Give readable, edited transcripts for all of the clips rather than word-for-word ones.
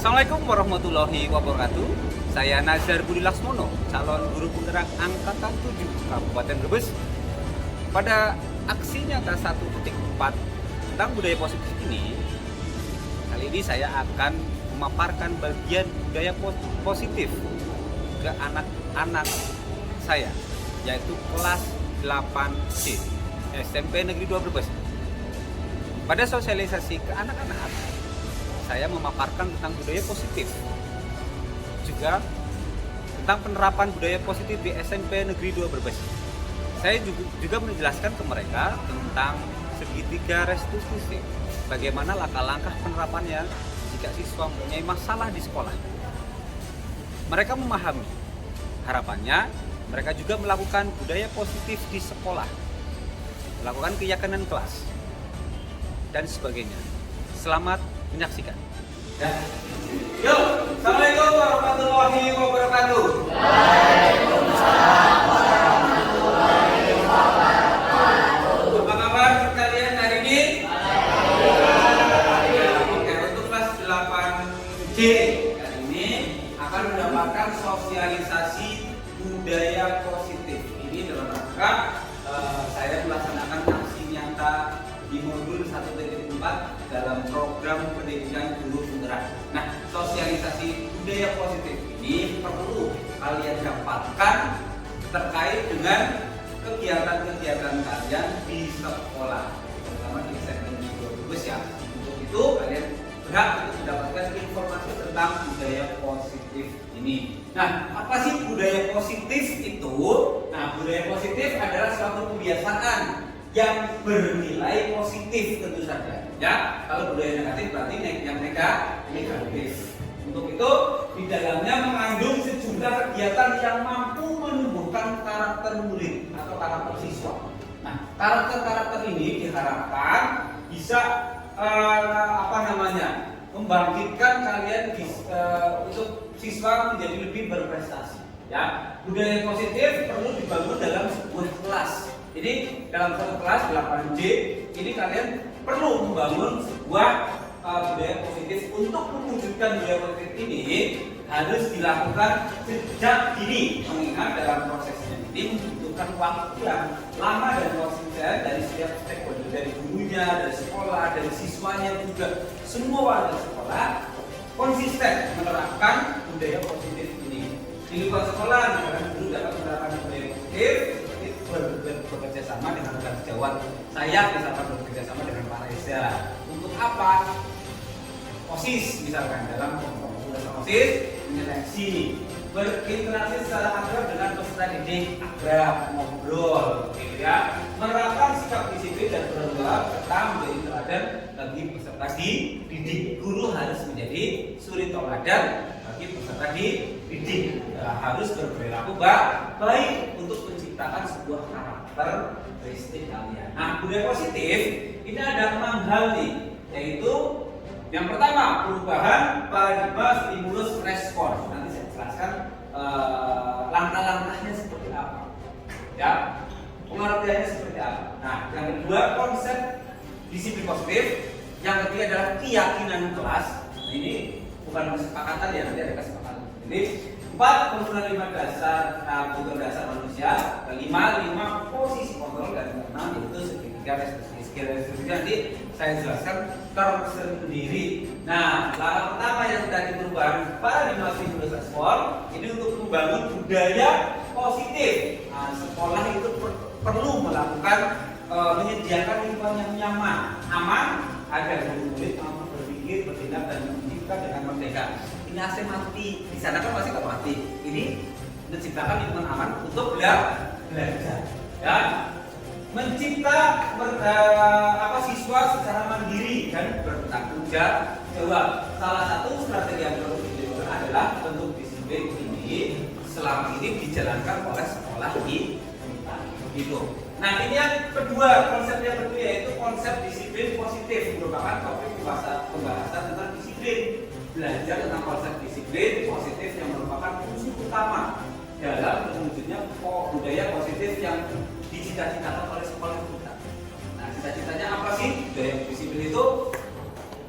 Assalamualaikum warahmatullahi wabarakatuh. Saya Nazar Budi Laksmono, calon guru penggerak angkatan 7 Kabupaten Brebes. Pada aksi nyata 1.4 tentang budaya positif ini, kali ini saya akan memaparkan bagian budaya positif ke anak-anak saya, yaitu kelas 8C SMP Negeri 2 Brebes. Pada sosialisasi ke anak-anak, saya memaparkan tentang budaya positif, juga tentang penerapan budaya positif di SMP Negeri 2 Brebes. Saya juga menjelaskan ke mereka tentang segitiga restitusi, bagaimana langkah-langkah penerapannya jika siswa mempunyai masalah di sekolah. Mereka memahami. Harapannya mereka juga melakukan budaya positif di sekolah, melakukan keyakinan kelas, dan sebagainya. Selamat menyaksikan. Yuk, Assalamualaikum warahmatullahi wabarakatuh. Waalaikumsalam warahmatullahi wabarakatuh. Apa kabar kalian hari ini? Oke, untuk kelas 8C kali ini akan mendapatkan sosialisasi budaya positif. Ini dalam rangka saya melaksanakan aksi nyata di modul 1.4 dalam program pendidikan guru penggerak. Nah, sosialisasi budaya positif ini perlu kalian dapatkan terkait dengan kegiatan-kegiatan kalian di sekolah, terutama di SMP Brebes ya. Untuk itu kalian berhak untuk mendapatkan informasi tentang budaya positif ini. Nah, apa sih budaya positif itu? Nah, budaya positif adalah suatu kebiasaan yang bernilai positif tentu saja. Ya, kalau budaya negatif berarti yang negatif. Untuk itu di dalamnya mengandung sejumlah kegiatan yang mampu menumbuhkan karakter murid atau karakter siswa. Nah, karakter ini diharapkan bisa membangkitkan kalian untuk siswa menjadi lebih berprestasi. Ya, budaya positif perlu dibangun dalam sebuah kelas. Jadi dalam satu kelas 8J ini kalian perlu membangun sebuah budaya positif. Untuk mewujudkan budaya positif ini harus dilakukan sejak dini, mengingat dalam prosesnya ini membutuhkan waktu yang lama dan konsisten dari setiap stakeholder, dari gurunya, dari sekolah, dari siswanya juga. Semua warga sekolah konsisten menerapkan budaya positif ini. Di luar sekolah, guru dapat menerapkan budaya positif bekerja sama dengan rekan sejawat. Saya misalkan bekerja sama dengan Pak Reza. Untuk apa? OSIS misalkan dalam tugas OSIS menyeleksi, berinteraksi secara akrab dengan peserta didik, akrab, ngobrol, gitu ya. Menerapkan sikap disiplin dan bertanggung jawab serta menjadi teladan bagi peserta didik. Guru harus menjadi suri teladan bagi peserta didik. Harus berperilaku baik untuk menciptakan sebuah karakteristik kalian. Nah, budaya positif ini ada 6 hal nih, yaitu yang pertama perubahan paradigma stimulus respon. Nanti saya jelaskan langkah-langkahnya seperti apa, ya, pengertiannya seperti apa. Nah, yang kedua konsep disiplin positif. Yang ketiga adalah keyakinan kelas. Nah, ini bukan kesepakatan ya, nanti ada kesepakatan. Jadi 4 penyusunan 5 dasar kebutuhan dasar manusia. Kelima posisi kontrol, dan keenam yaitu segitiga restitusi. Nanti saya jelaskan tersendiri. Nah, langkah pertama yang tadi perubahan paradigma stimulus respon ini untuk membangun budaya positif. Nah, sekolah itu perlu melakukan menyediakan lingkungan yang nyaman, aman, agar murid mampu berpikir, bertindak, dan mencipta dengan merdeka. Ini AC mati, di sana kan masih nggak mati. Ini menciptakan lingkungan aman untuk belajar. Ya, mencipta siswa secara mandiri dan bertanggung jawab. Salah satu strategi yang perlu dilakukan adalah bentuk disiplin ini selama ini dijalankan oleh sekolah kita. Gitu. Nah, ini yang kedua, konsep yang kedua yaitu konsep disiplin positif, merupakan topik pembahasan tentang disiplin. Belajar tentang konsep disiplin positif yang merupakan unsur utama dalam terwujudnya budaya positif yang dicita-citakan oleh sekolah kita. Nah, cita-citanya apa sih? Budaya disiplin itu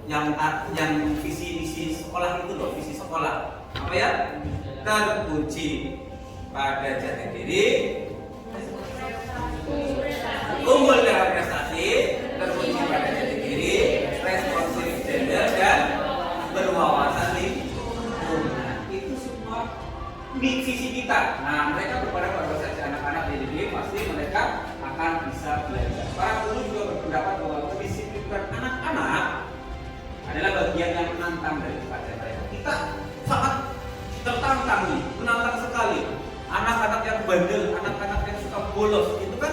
yang yang visi misi sekolah itu loh, visi sekolah apa ya, terpuji pada jati diri, unggul dalam prestasi, terpuji pada jati diri, responsif gender dan berwawasan lingkungan. Itu semua visi kita. Nah, mereka kepada pada saat anak-anak didik pasti mereka akan bisa belajar. Para guru juga berpendapat bahwa mendisiplinkan anak-anak adalah bagian yang menantang dari mereka. Kita sangat tertantang nih, menantang sekali. Anak-anak yang bandel, anak-anak yang suka bolos, itu kan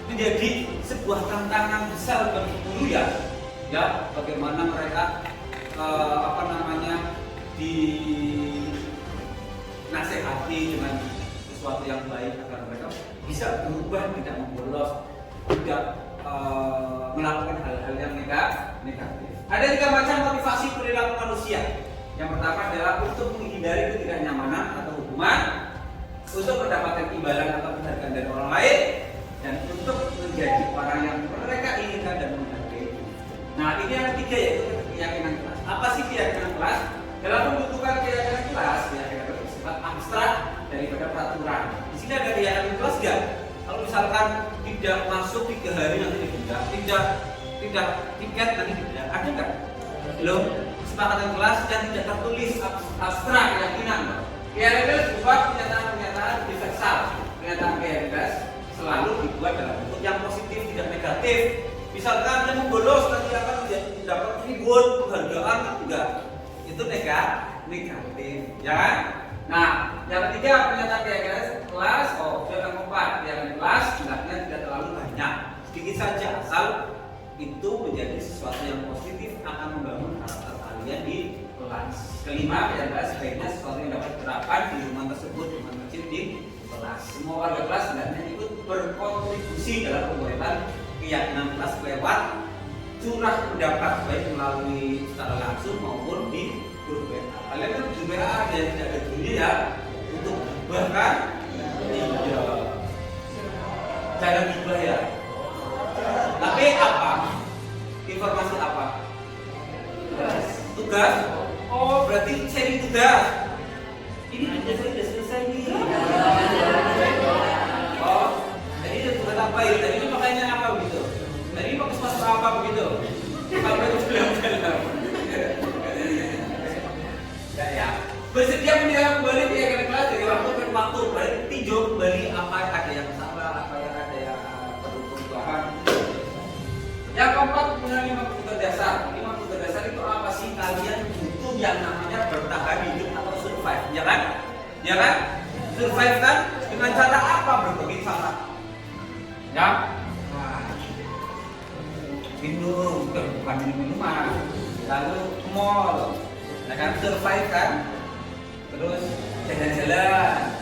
menjadi sebuah tantangan besar bagi guru ya. Ya, bagaimana mereka dinasehati dengan sesuatu yang baik agar mereka bisa berubah, tidak membolos, tidak melakukan hal-hal yang negatif. Ada 3 macam motivasi perilaku manusia. Yang pertama adalah untuk menghindari ketidaknyamanan atau hukuman, untuk mendapatkan imbalan atau penghargaan dari orang lain, dan untuk menjadi orang yang mereka inginkan dan menghargai. Nah, ini yang ketiga yaitu keyakinan kelas. Apa sih keyakinan kelas? Dalam pembentukan keyakinan kelas, keyakinan kelas bersifat abstrak daripada peraturan. Di sini ada keyakinan kelas enggak? Kalau misalkan tidak masuk 3 hari nanti didenda, tidak tiket nanti didenda, ada enggak? Belum. Kesepakatan kelas dan tidak tertulis, abstrak keyakinan. Keyakinan kelas dibuat pernyataan universal. Pernyataan keyakinan kelas selalu dibuat dalam bentuk yang positif, tidak negatif. Misalkan yang membolos nanti akan mendapat reward, penghargaan, enggak. Itu negatif, ya. Nah, yang ketiga pernyataan keyakinan kelas, yang keempat keyakinan kelas hendaknya tidak terlalu banyak, sedikit saja, asal itu menjadi sesuatu yang positif akan membangun karakter kalian di kelas. Kelima, keyakinan kelas sebaiknya sesuatu yang dapat diterapkan di rumah tersebut, rumah masjid di kelas. Semua warga kelas hendaknya ikut berkontribusi dalam pembuatan keyakinan kelas lewat curah pendapat baik melalui secara langsung maupun di grup WA. Kalian kan di WA ada yang tidak ada bunyi ya, untuk bahkan tidak jangan gibah ya. Tapi apa? Informasi apa? Tugas. Oh, berarti sharing tugas. Ini sudah selesai nih. Oh, jadi tugas apa ya? Tadi itu makanya apa begitu? Tadi mau masuk apa begitu? Kalau itu bilang-bilang. Ya. Bersedia menilai kembali keyakinan kelas dari waktu ke waktu, berarti tinjau kembali apa yang ada yang salah, apa yang ada yang perlu perubahan. Yang keempat, punya 5 kebutuhan dasar. 5 kebutuhan dasar itu apa sih? Kalian butuh yang namanya bertahan hidup atau survive, ya kan? Ya kan? Survive kan? Dengan cara apa? Berbagai cara. Ya? Minum, bukan minuman, lalu ke mall, ya kan? Survive kan? Terus jalan-jalan.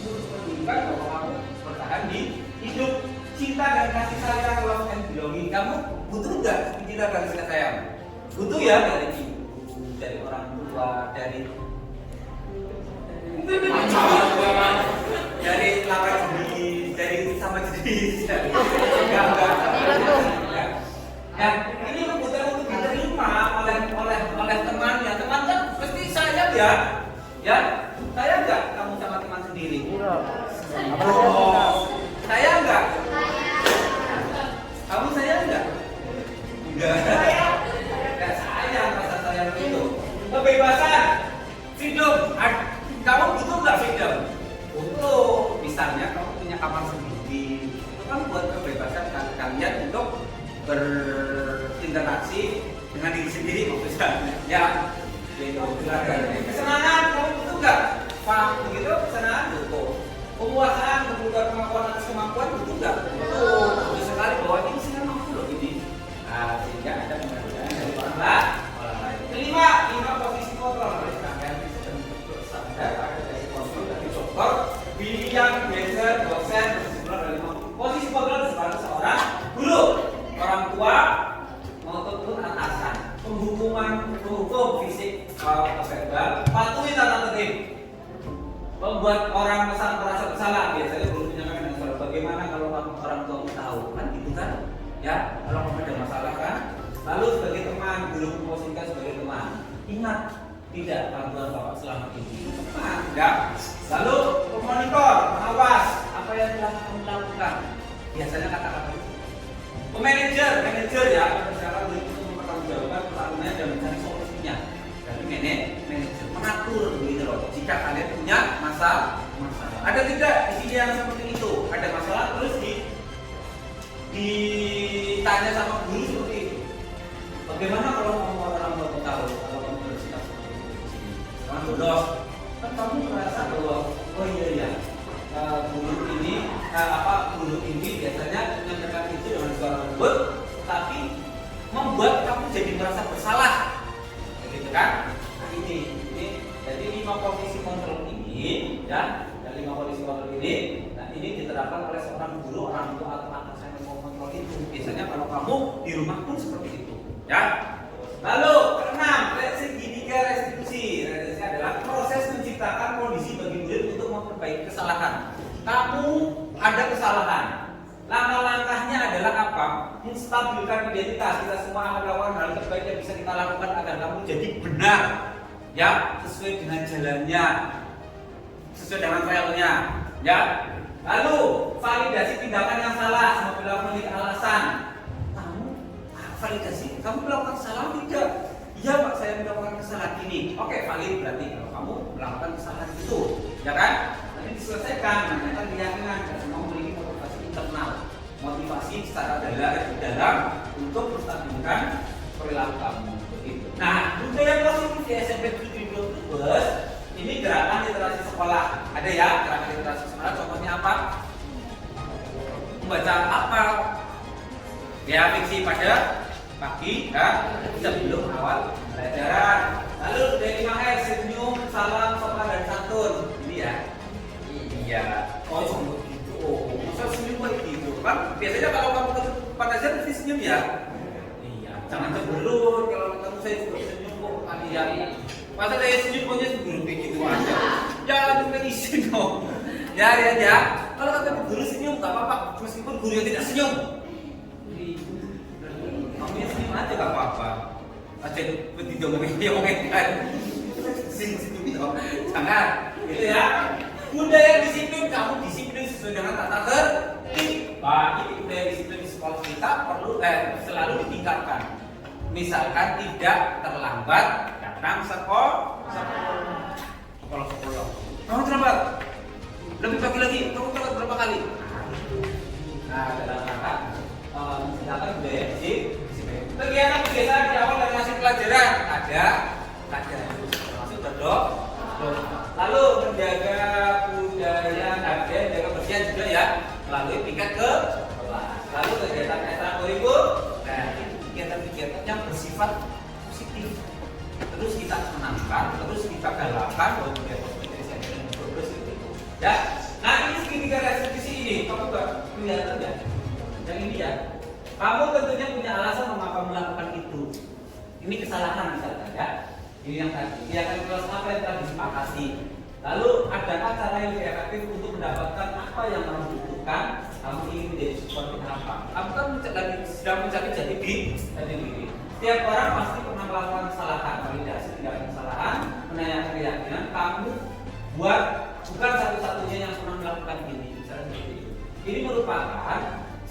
Terus menunjukkan bahwa kamu bertahan di hidup. Cinta dan kasih sayang, love and belonging. Kamu butuh nggak cinta dan kasih sayang? Butuh ya, dari ibu, dari orang tua, dari lawan jenis, dari sama jenis, enggak. Ya, ini kebutuhan untuk diterima oleh teman ya. Teman kan pasti sayang ya. Ya, sayang nggak kamu sama teman sendiri? Oh, sayang nggak? Kamu sayang nggak? Enggak. Enggak sayang, rasa sayang itu. Kebebasan, freedom. Kamu butuh nggak freedom? Butuh. Misalnya kamu punya kamar sendiri, itu kan buat kebebasan kalian untuk berinteraksi dengan diri sendiri maksudnya. Ya, itu kesenangan kamu butuh nggak? Pak, begitu kesenangan butuh. Penguasaan, membuka kemampuan atas kemampuan butuh nggak? Butuh. Butuh sekali bahwa ini saya mampu loh ini. Nah, sehingga ada penghargaan dari orang lain. Kelima, 5 posisi kontrol. Rangkaian sistem standar ada dari kontrol dari dokter, bimbingan, manajer, dosen, posisi kontrol sebagai seorang guru, orang tua, maupun atasan. Penghukum fisik verbal, patuhi tata tertib. Membuat orang merasa bersalah, biasanya guru menyampaikan dengan suara bagaimana kalau orang tua tahu kan gitu kan, ya kalau kamu ada masalah kan, lalu sebagai teman guru memposisikan Ingat, tidak bantuan Bapak selama ini. Ya. Lalu pemonitor, pengawas apa yang telah kamu lakukan. Biasanya kata-kata itu. Manajer ya, misalkan untuk mempertanggungjawabkan pertarungannya dan mencari solusinya. Jadi manajer mengatur begitu loh. Jika kalian punya masalah, ada tidak di sini yang seperti itu? Ada masalah terus ditanya sama guru seperti itu. Bagaimana kalau kamu orang tua tahu kalau kamu bersikap seperti itu di sini? Kamu bolos, kan kamu merasa bahwa oh iya guru ini biasanya menyampaikan itu dengan suara lembut, tapi membuat kamu jadi merasa bersalah, begitu kan? Nah ini jadi 5 posisi kontrol ini, ya, dan 5 posisi kontrol ini, nah ini diterapkan oleh seorang guru, orang tua atau atasan yang mau kontrol itu. Biasanya kalau kamu di rumah pun seperti itu, ya. Lalu keenam, segitiga restitusi. Restitusi adalah proses menciptakan kondisi bagi murid untuk memperbaiki kesalahan. Kamu ada kesalahan. Langkah-langkahnya adalah apa? Menstabilkan identitas. Kita semua akan melakukan hal terbaik yang bisa kita lakukan agar kamu jadi benar, ya, sesuai dengan jalannya, sesuai dengan filenya, ya. Lalu validasi tindakan yang salah. Apabila memiliki alasan, kamu validasi. Kamu melakukan kesalahan tidak? Iya Pak, saya melakukan kesalahan ini. Oke, valid berarti kalau kamu melakukan kesalahan itu, ya kan? Nanti diselesaikan, menanyakan keyakinan dan semua memiliki motivasi internal, motivasi secara dalam untuk menstabilkan perilaku kamu. Begitu. Nah, budaya positif di SMP 7 Brebes ini gerakan literasi sekolah. Ada ya gerakan literasi sekolah. Contohnya apa? Membaca apa? Ya, fiksi pada pagi, ya, sebelum awal pelajaran. Lalu dari 5R, senyum, salam, sopan dan santun. Ini ya. Iya. Oh, cuma begitu. Oh, masa senyum kayak gitu? Kan biasanya kalau kamu ke tempat aja pasti senyum ya. Iya. Jangan cemberut. Kalau kamu saya juga senyum kok kalian. Masa saya senyum pokoknya cemberut kayak gitu aja. Jangan juga izin dong. Ya. Kalau kata guru senyum nggak apa-apa, meskipun guru yang tidak senyum. Kamunya senyum aja gak apa-apa. Aja begitu ngomongin kan. Senyum itu. Jangan. Gitu ya. Budaya disiplin, kamu disiplin sesuai dengan tata tertib. Nah, ini budaya disiplin di sekolah kita perlu selalu ditingkatkan. Misalkan tidak terlambat datang sekolah. Kamu terlambat. Lebih pagi lagi. Kamu terlambat berapa kali? Nah, dalam rangka misalkan budaya disiplin. Kegiatan kebiasaan di awal dari ngasih pelajaran ada termasuk berdok. Lalu menjaga budaya dan jaga kebersihan juga ya melalui tingkat ke kelas. Lalu kegiatan ekstrakurikuler, nah itu kegiatan-kegiatan yang bersifat positif. Terus kita menangkan, terus kita galakkan bahwa kegiatan yang bagus itu. Ya, nah ini segitiga restitusi ini kamu kelihatan ya? Yang ini ya. Kamu tentunya punya alasan mengapa melakukan itu. Ini kesalahan misalkan ya. Ini yang tadi. Kegiatan kelas apa yang telah disepakati. Lalu adakah cara yang lebih efektif untuk mendapatkan apa yang kamu butuhkan? Kamu ingin menjadi seperti apa? Kamu kan sedang mencari jati diri. Setiap orang pasti pernah melakukan kesalahan. Validasi tindakan kesalahan, menanyakan keyakinan. Kamu buat bukan satu-satunya yang pernah melakukan ini. Misalnya seperti itu. Ini merupakan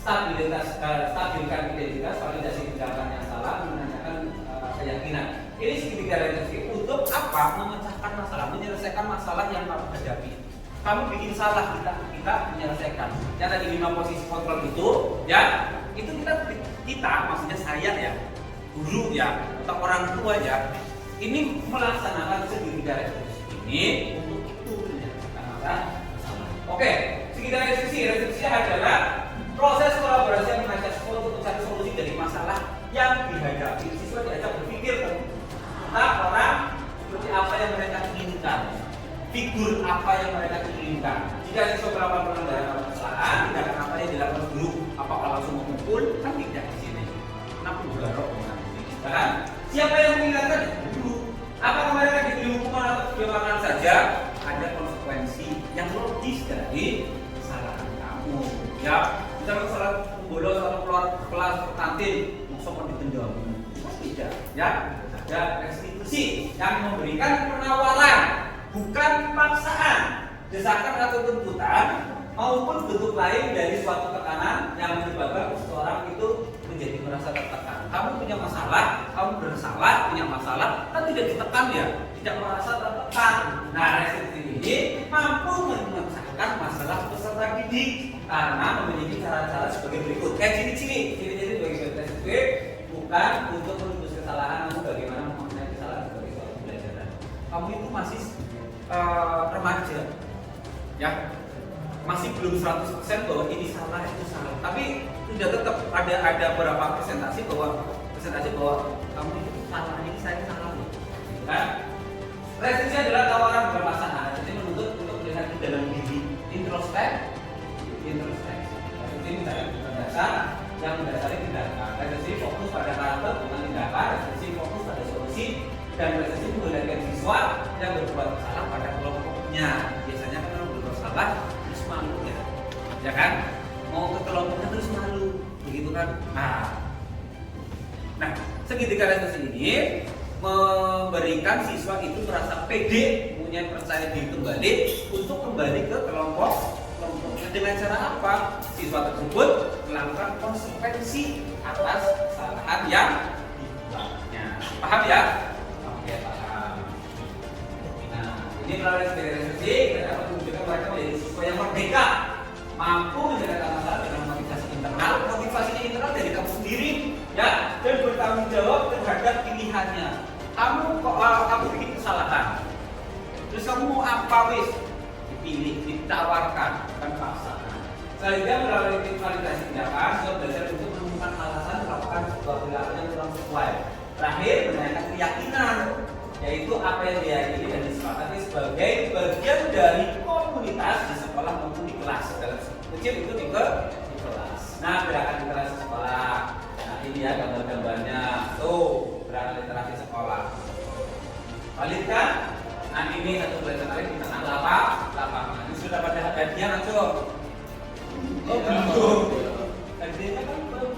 stabilkan identitas, validasi tindakan yang salah, menanyakan keyakinan. Ini segitiga restitusi untuk apa? Memecahkan masalah, menyelesaikan masalah yang kamu hadapi. Kamu bikin salah, kita menyelesaikan. Ya tadi 5 posisi kontrol itu, ya itu kita maksudnya saya ya, guru ya, atau orang tua ya, ini melaksanakan segitiga restitusi ini untuk itu menyelesaikan masalah. Oke, segitiga restitusi adalah proses kolaborasi yang mengajak siswa untuk mencari solusi dari masalah yang dihadapi. Siswa diajak berpikir tentang orang seperti apa yang mereka inginkan, figur apa yang mereka inginkan. Jika siswa melakukan pelanggaran kesalahan, tindakan apa yang dilakukan guru? Apakah langsung memukul? Kan tidak di sini. Kenapa juga roh kan? Siapa yang mengingatkan? Guru. Apakah mereka diberi hukuman atau dibiarkan saja? Ada konsekuensi yang logis dari kesalahan kamu. Ya. Misalnya kesalahan bolos atau keluar kelas kantin, maksudnya ditendang. Tidak, ya. ya restitusi yang memberikan penawaran, bukan paksaan, desakan atau tuntutan maupun bentuk lain dari suatu tekanan yang menyebabkan seseorang itu menjadi merasa tertekan. Kamu punya masalah, kamu bersalah, punya masalah, kan tidak ditekan ya, tidak merasa tertekan. Nah, restitusi ini mampu menyelesaikan masalah peserta didik karena memiliki cara-cara sebagai berikut. Ciri-ciri bagi restitusi bukan untuk menembus kesalahan, namun bagaimana memaknai kesalahan sebagai suatu pembelajaran. Kamu itu masih remaja, ya, masih belum 100% bahwa ini salah itu salah, tapi sudah tetap ada beberapa presentasi bahwa kamu itu salah, ini saya salah, kan? Restitusi adalah tawaran berpasangan, jadi menuntut untuk melihat di dalam diri, introspeksi. Restitusi misalnya berdasar yang mendasari tindakan. Restitusi fokus pada karakter bukan tindakan. Restitusi fokus pada solusi, dan restitusi menggunakan siswa yang berbuat salah pada kelompoknya. Biasanya kan orang berbuat salah terus malu ya kan? Mau ke kelompoknya terus malu, begitu kan? Nah, segitiga restitusi ini memberikan siswa itu merasa pede, punya percaya diri kembali untuk kembali ke kelompoknya. Dengan cara apa? Siswa tersebut melakukan konsekuensi atas kesalahan yang dibuatnya. Paham ya? Oke, paham. Nah, ini melalui restitusi kita dapat menunjukkan mereka menjadi siswa yang merdeka, mampu menjaga masalah dengan motivasi internal. Motivasinya internal dari kamu sendiri, ya, dan bertanggung jawab terhadap pilihannya. Kamu bikin kesalahan, terus kamu mau apa wis? Dipilih, ditawarkan, bukan paksaan. Selanjutnya melalui validasi tindakan, siswa belajar untuk menemukan alasan melakukan sebuah perilaku yang kurang sesuai. Terakhir, menanyakan keyakinan, yaitu apa yang diyakini dan disepakati sebagai bagian dari komunitas di sekolah maupun di kelas. Dalam kecil itu di kelas. Nah, gerakan literasi sekolah. Nah, ini ya gambar-gambarnya. Tuh, gerakan literasi sekolah. Valid kan? Nah, ini satu belajar kali di tengah lapangan. Ini sudah pada hadiah langsung. Oh, belum. Hadiahnya kan belum.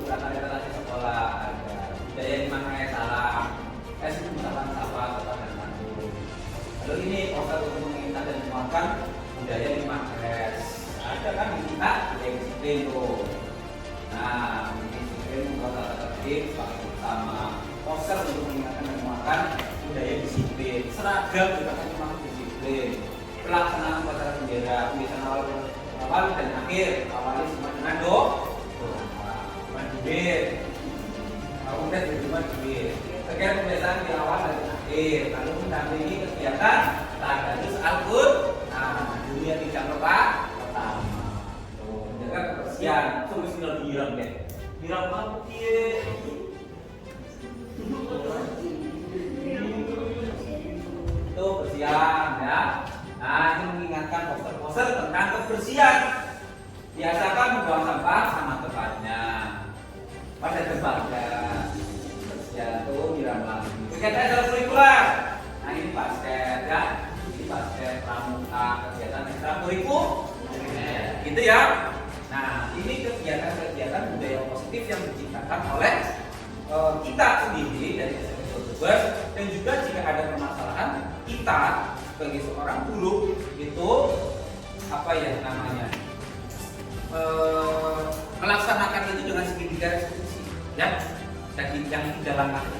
Gerakan literasi sekolah ada. Budaya di mana yang salah. Itu misalkan sapa, dan mantu. Lalu ini poster untuk mengingat dan menguatkan budaya 5S. Ada kan di kita budaya disiplin tuh. Nah, disiplin membuat tata tertib sama poster untuk mengingatkan dan menguatkan budaya disiplin. Seragam juga kan memang disiplin. Pelaksanaan upacara bendera, tulisan awal dan akhir. Awali semua dengan duit. Kemudian juga duit. Sekian pembiasaan di awal dan akhir. Lalu mendampingi kegiatan tadarus Al-Qur'an. Nah, dunia tidak pertama. Tuh, menjaga kebersihan. Sungguh sudah dirang deh. Dirang apa piye? Itu bersihan ya. Nah, ini mengingatkan poster-poster tentang kebersihan. Biasakan membuang sampah sama tempatnya. Pada tempatnya. Jatuh diram lagi. Kegiatan ekstrakurikuler. Nah, ini basket ya. Ini basket pramuka, kegiatan ekstrakurikuler. Gitu ya. Nah, ini kegiatan budaya positif yang diciptakan oleh kita sendiri dari SMP dan juga jika ada permasalahan kita sebagai seorang guru itu apa ya namanya melaksanakan itu dengan segitiga restitusi ya. Yang dalam itu.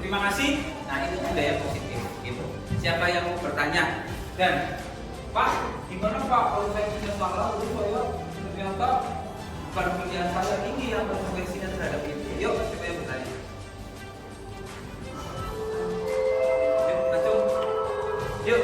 Terima kasih. Nah, itu budaya positif gitu. Siapa yang mau bertanya? Dan Pak, gimana Pak kalau saya punya salah itu saya ternyata bukan pilihan saya ini yang konsekuensinya terhadap itu. Yuk, siapa yang bertanya? Yuk, langsung. Yuk.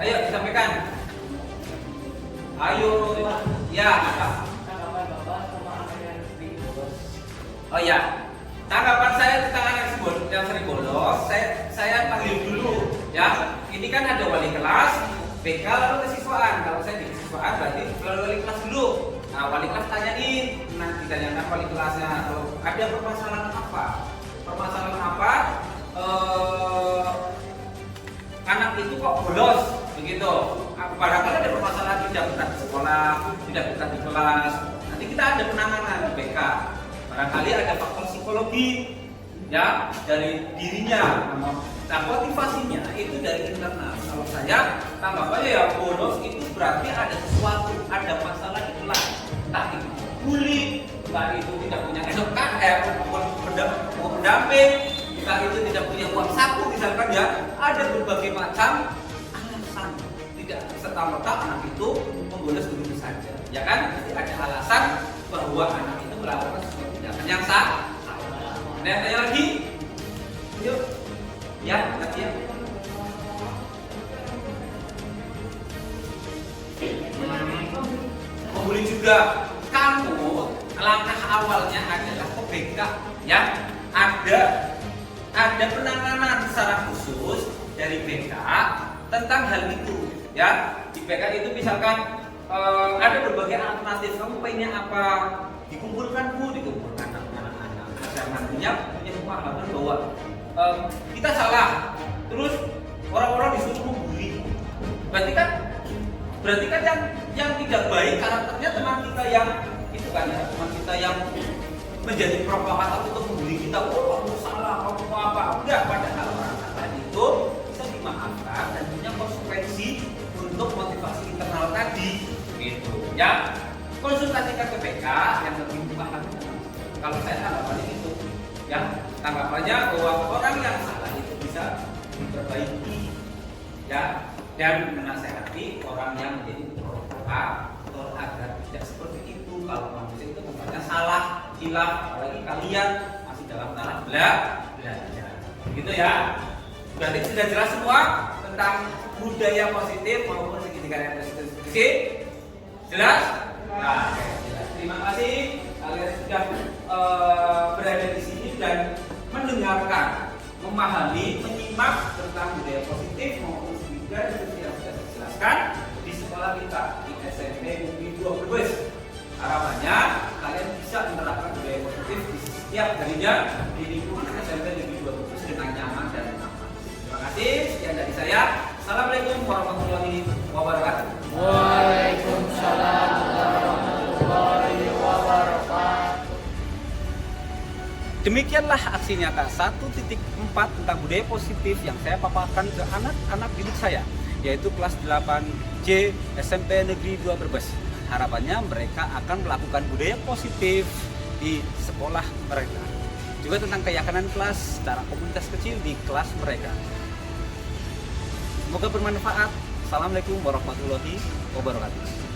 Ayo disampaikan. Ayo. Ya. Tanggapan Bapak sama apa yang sering bolos? Oh ya. Tanggapan saya tentang anak yang sering bolos, saya panggil dulu ya. Ini kan ada wali kelas, BK lalu kesiswaan. Kalau saya di kesiswaan berarti melalui wali kelas dulu. Nah, wali kelas tanyain, nah ditanyakan wali kelasnya kalau ada permasalahan apa? Permasalahan apa? Anak itu kok bolos begitu. Barangkali ada permasalahan tidak betah di sekolah, tidak betah di kelas. Nanti kita ada penanganan di BK. Barangkali ada faktor psikologi ya dari dirinya. Nah, motivasinya itu dari internal. Kalau saya tanggapannya ya bolos itu berarti ada sesuatu, ada masalah di kelas. Entah itu bully, entah itu tidak punya SKM, pendamping, entah itu tidak punya uang saku misalkan ya. Ada berbagai macam alasan. Tidak serta-merta anak itu membolos begitu saja. Ya kan? Jadi ada alasan bahwa anak itu melakukan sesuatu tindakan yang salah. Nah, tanya lagi. Yuk. Ya, nanti ya. Membuli juga. Kamu langkah awalnya adalah ke BK ya. Ada penanganan secara khusus dari BK tentang hal itu ya. Di BK itu misalkan ada berbagai alternatif. Kamu pengennya apa? Dikumpulkan anak-anak. Saya nantinya punya pemahaman bahwa kita salah, terus orang-orang disuruh membuli. Berarti kan yang tidak baik karakternya teman kita yang itu kan ya, teman kita yang menjadi provokator untuk membuli kita. Oh, kamu salah, kamu apa? Enggak, padahal orang itu bisa dimaafkan dan punya konsekuensi untuk motivasi internal tadi, gitu. Ya, konsultasikan ke BK yang lebih paham. Kalau saya tanggapannya itu, ya tanggapannya bahwa orang yang salah itu bisa diperbaiki, ya, dan menasehati orang yang menjadi provokator agar tidak seperti itu. Kalau manusia itu tempatnya salah, hilaf, apalagi kalian masih dalam taraf belajar, gitu ya. Berarti sudah jelas semua tentang budaya positif maupun segitiga yang positif. Jelas? Nah, jelas. Terima kasih kalian sudah berada di sini dan mendengarkan, memahami, menyimak tentang budaya positif maupun segitiga yang sudah dijelaskan di sekolah kita di SMP Negeri 2 Brebes. Harapannya kalian bisa menerapkan budaya positif di setiap harinya di lingkungan SMP Negeri 2 Brebes dengan nyaman dan aman. Terima kasih. Sekian dari saya. Assalamualaikum warahmatullahi wabarakatuh. Waalaikumsalam warahmatullahi wabarakatuh. Demikianlah aksi nyata 1.4 tentang budaya positif yang saya paparkan ke anak-anak didik saya, yaitu kelas 8C SMP Negeri 2 Brebes. Harapannya mereka akan melakukan budaya positif di sekolah mereka. Juga tentang keyakinan kelas secara komunitas kecil di kelas mereka. Semoga bermanfaat. Assalamualaikum warahmatullahi wabarakatuh.